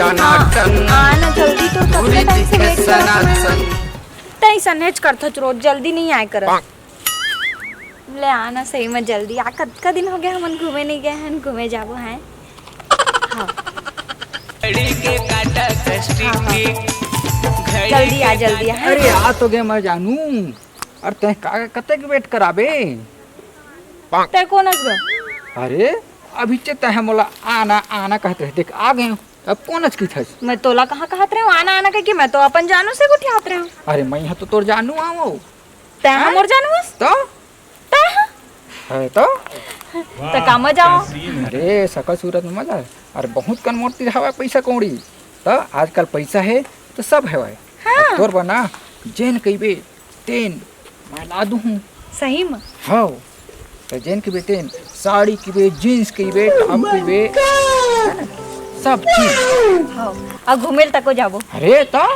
आना जल्दी तो कितने टाइम से वेट करत तई सनेच करत रोज जल्दी नहीं आए करत ले आना सही में जल्दी आ कतका दिन हो गया हमन घूमे नहीं गए हैं घूमे जाबो हैं हाँ जल्दी आ जल्दी आ अरे आ तो गए मैं जानू अरे तय कते के वेट कराबे तय कौन हस गो अरे अभी चे तय मोला आना आना कहते रहे देख आ गए अब कौन की थस मैं तोला कहाँ कहत रहे हूँ आना आना कह के मैं तो अपन जानू से गुठियात रहे हूँ अरे मैं यहाँ तो तोर जानू आओ तय हमर जानू बस तो तय है तो काम जाओ अरे सकल सूरत में मजा अरे बहुत कन मोटी हवा पैसा कौड़ी तो आजकल पैसा है तो सब है हाँ। तोर बना जेन कहिबे तेन मैं ला दूँ सही में हाँ तो जेन कहिबे तेन साड़ी कहिबे जीन्स कहिबे टॉप कहिबे सब चीज हाँ और घूमेल तको जाबो अरे तो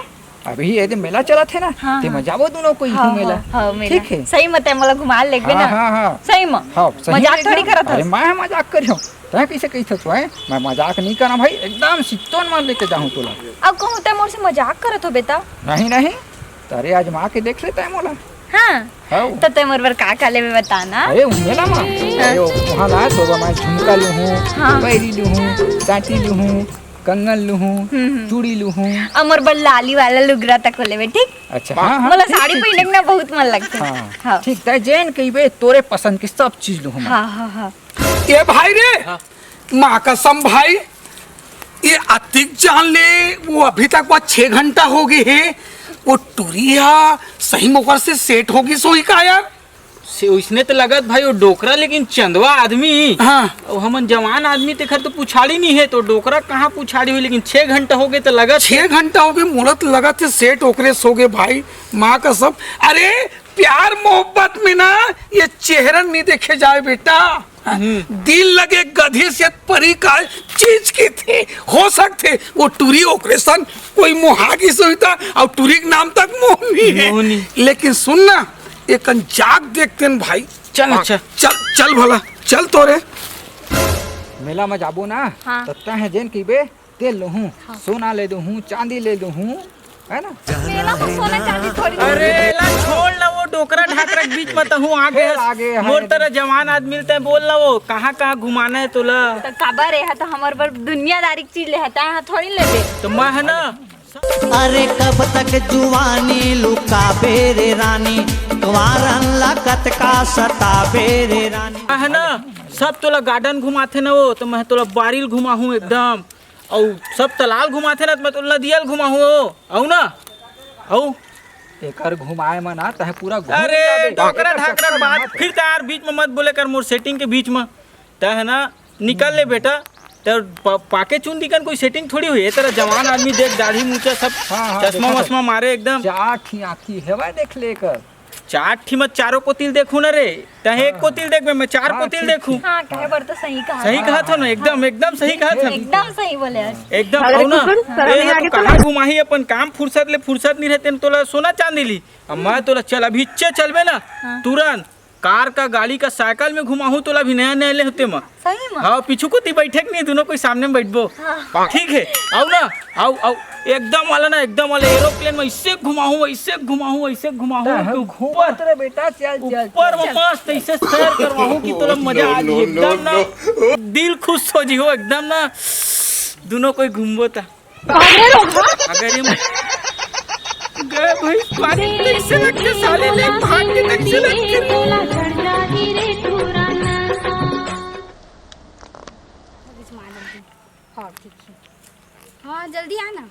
अभी ये मेला चला थे ना हाँ, ते में जाबो दोनों कोई घूमेला ठीक है सही मत है मला घुमा लेबे ना हाँ हाँ सही में हाँ मजाक थोड़ी करत अरे मैं मजाक करियो तै कैसे कही थस भाई मैं मजाक नहीं करना भाई एकदम सित्तोन मार लेके जाऊं तोला अब कहूं ते मोर से मजाक करत हो बेटा नहीं नहीं तारे आज माँ के देख लेता है मोला हाँ हाँ तो ते मोर बर का लेबे बताना अरे मेला माँ अरे वहाँ ला तो मैं झुमका लूँ हाँ। पैरी लूँ चाटी लूँ कंगन लूँ चूड़ी लूँ अमर बर लाली वाला लुगरा तक लेबे ठीक अच्छा हाँ हाँ मला साड़ी पहनने में बहुत मन लगता है हाँ हाँ ठीक है जेन कहिबे तोरे पसंद की सब चीज लूँ हाँ हाँ हाँ ये भाई रे माँ कसम भाई ये अतिक जान ले वो अभी तक वो 6 घंटा हो गए है वो टूरिया सही मौका से सेट होगी सोई का यार से उसने तो लगत भाई वो डोकरा लेकिन चंदवा आदमी हाँ और हमन जवान आदमी ते खर तो पुछाड़ी नहीं है तो डोकरा कहाँ पुछाड़ी हुई लेकिन 6 घंटा हो गए तो लगत 6 घंटा हो गए मुड़त लगा थे सेट ओकरे सो गए भाई माँ कसम अरे प्यार मोहब्बत में ना ये चेहरा नहीं देखे जाए बेटा दिल लगे गधी से परी का चीज के थे हो सकते वो टूरी ऑपरेशन कोई मोहागी सुविधा और टूरी के नाम तक मोहनी है लेकिन सुनना एक जाग देखते हैं भाई चल अच्छा चल चल भला चल तोरे मेला में जाबो ना हाँ। तो तय जेन कहिबे तेल लूँ सोना ले दूँ चांदी ले दूँ है ना मेला में सोना चांदी थोड़ी अरे ला छोड़ ना वो डोकरा ढाकरा के बीच में तो हूँ आगे आगे मोर तरह जवान आदमी मिलता है बोल ना वो कहाँ कहाँ घुमाना है तोला तो काबर है तो हमर बर दुनियादारी की चीज ले हता है थोड़ी लेबे तो मैं है ना अरे कब तक जुवानी लुका बेरे रानी कुंवारन लागत का सता बेरे रानी मैं है ना सब तोला गार्डन घुमाते ना वो तो मैं तोला बारिल घुमा हूँ एकदम और सब तालाब घुमाते ना तो मैं तोला नदियल घुमा हूँ औ ना औ एकर घुमाए में ना तह पूरा घूम अरे जाबे। डोकरा ढाकरा बात फिर तार बीच में मत बोले कर मोर सेटिंग के बीच में तय है ना निकल ले बेटा तो पाके चुन दिकन कोई सेटिंग थोड़ी हुई है तेरा जवान आदमी देख दाढ़ी मूछा सब हाँ, चश्मा देखा वश्मा मारे एकदम चाठी आखी हेवा देख लेकर चार ठी मत चारों कोतिल देखू ना रे तहे एक कोतिल देख मैं चार हाँ, कोतिल ठीक, देखू हाँ कहे बर तो सही कहा सही कहा था ना एकदम एकदम सही कहा था एकदम सही बोले आज एकदम औ ना ए तो कहाँ घुमाही अपन काम फुर्सत ले फुर्सत नहीं रहते तोला सोना चांदी ली अब मैं तोला चल अभी चलबे ना तुरंत कार का गाड़ी का साइकिल में घुमाहू तोला भी नया नया ले होते मैं सही में हाँ पीछू को ती बैठे नहीं दोनों कोई सामने में बैठबो ठीक है आओ ना आओ आओ एकदम वाला ना एकदम वाला एरोप्लेन में ऐसे घुमाऊं ऐसे घुमाऊं ऐसे घुमाऊं घूमत रे बेटा चल चल ऊपर में मस्त ऐसे सैर करवाऊं कि तोला मजा आ जाए एकदम ना दिल खुश हो जी हो एकदम ना दोनों कोई घूमबो ता अगर ये गए भाई पानी कैसे लगते साले ले भाग के कैसे लगते हाँ जल्दी आना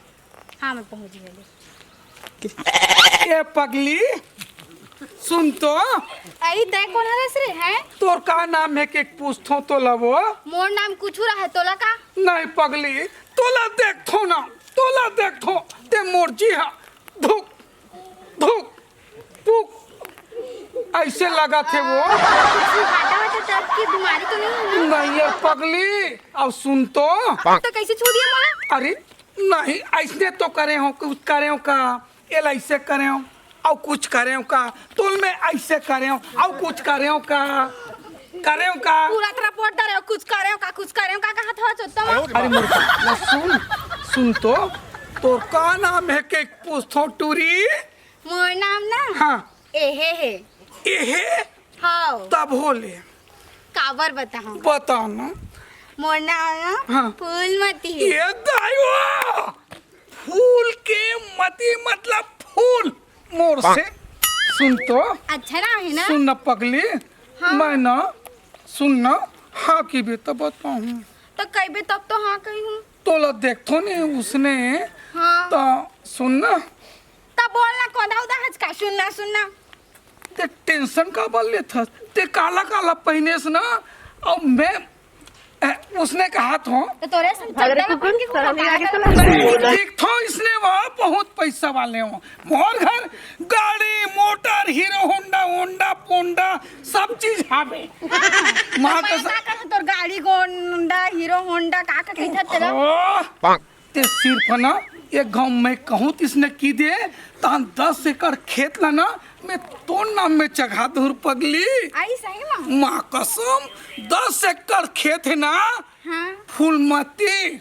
हाँ मैं पहुँच गई ए पगली सुन तो अरे तय कौन है रे हैं तोर का नाम है के पूछतो तो लवो मोर नाम कुछ रहा तोला का नहीं पगली तोला देखो ना तोला देखो ते मोर्जी है धुक धुक पुक ऐसे लगा थे वो तब की बीमारी तो नहीं नहीं है पगली अब सुन तो कैसे छू दिया माँ अरे नहीं ऐसे तो करे हो कुछ करे हो का एल ऐसे करे हो और कुछ करे हो का तुल में ऐसे करे हो और कुछ करे हो का पूरा तरह पोट डरे कुछ करे का कुछ करे का कहा था चोत्ता अरे मुर्गा सुन सुन तो का नाम है के पूछो टूरी? मोर नाम ना हाँ एहे है। एहे हाँ तब होले काबर बताऊं। बताओ ना। मोर नाम ना हाँ। फूलमती है। ये दाइवा फूल के मती मतलब फूल मोर से। सुन तो अच्छा ना है ना। सुन न पगली। हाँ। मैं ना सुन न हाँ की भी तो बताऊँ तो कहबे तब तो हाँ कही हूँ। तोला देखो नहीं उसने हाँ तो सुन न तब बोलना कोदा उदा हचका सुनना सुनना। ते टेंशन का बल ले था ते काला काला पहने से ना और मैं उसने कहा था तो तोरे देख तो इसने वहाँ बहुत पैसा वाले हो मोर घर गाड़ी motor hero Honda Honda Ponda सब चीज हावे माँ का तोर गाड़ी होंडा हीरो होंडा का कहता तेरा। ते सिर्फ ना एक गांव में कहूँ इसने की दे तान 10 एकड़ खेत ला ना मैं तो नाम में चढ़ा दूर पगली। आई सही माँ। माँ कसम 10 एकड़ खेत है ना। हाँ। फूलमती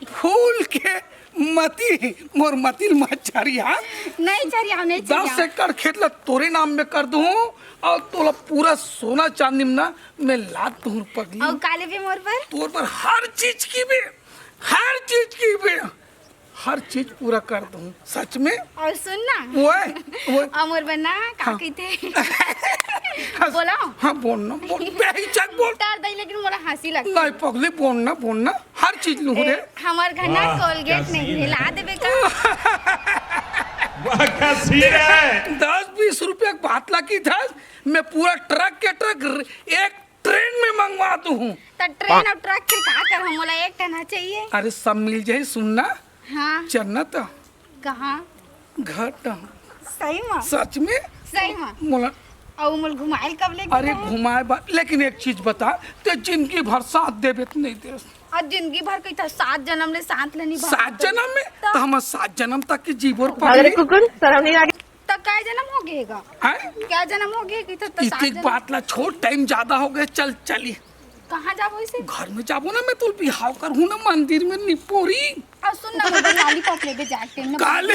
फूल के मती मोर मतिल मत चरिया। नहीं चरिया नहीं 10 एकड़ खेत ला तोरे नाम में कर दूं और तोला पूरा सोना चांदी में ना मैं लाद दूं पगली। और काले भी मोर पर तोर पर हर चीज की भी हर चीज पूरा कर दूं सच में। और सुन ना वो अमर बना का हाँ। कहते बोला। हाँ बोलना बोल बेहिचक बोल। तार दई लेकिन मोला हंसी लगता। नहीं पगली बोलना हर चीज लू रे। हमार घर ना कोलगेट नहीं है ला देबे का। 10-20 रुपए बात लगी था मैं पूरा ट्रक के ट्रक एक ट्रेन में मंगवा दूं। तो ट्रेन और ट्रक के का कर मोला एक टना चाहिए। अरे सब मिल जाए सुनना हाँ जन्नत कहाँ घट सही माँ सच में सही माँ। मोला और मोल घुमाइल कब ले अरे घुमाए लेकिन एक चीज बता ते जिंदगी भर साथ देबे तो नहीं दे। और जिंदगी भर कही था 7 जन्म ले साथ लेनी 7 जन्म में तो हम 7 जन्म तक की जीवन अरे पकड़ी। कुकुर शर्म नहीं लगी। तो क्या जन्म हो गएगा हैं? क्या जन्म हो गया कि तो 7 इतनी जन्म। बात ला छोड़ टाइम ज्यादा हो गया चली कहाँ जाबो इसे। घर में जाबो ना मैं तो बिहाव करूँ ना मंदिर में निपोरी। और सुन ना मोबाइल लॉलीपॉप लेके जाते हैं ना। काले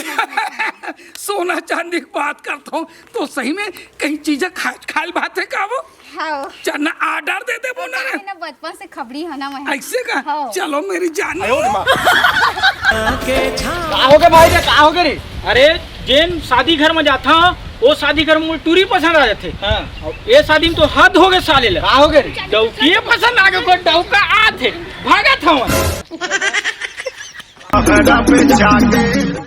सोना चांदी की बात करता हूँ तो सही में कहीं चीजें खाल बात है का वो। हाँ चलना ऑर्डर दे दे बोला रे ना बचपन से खबरी है ना मैं। ऐसे का हाँ। चलो मेरी जान। का हो गए रे? अरे जेन शादी घर में जाता वो शादी घर में टूरी पसंद आ जाते। हाँ। ये शादी में तो हद हो गए साले ला। का हो गए रे? डौकी पसंद आ गए को डौका आ थे भागा था।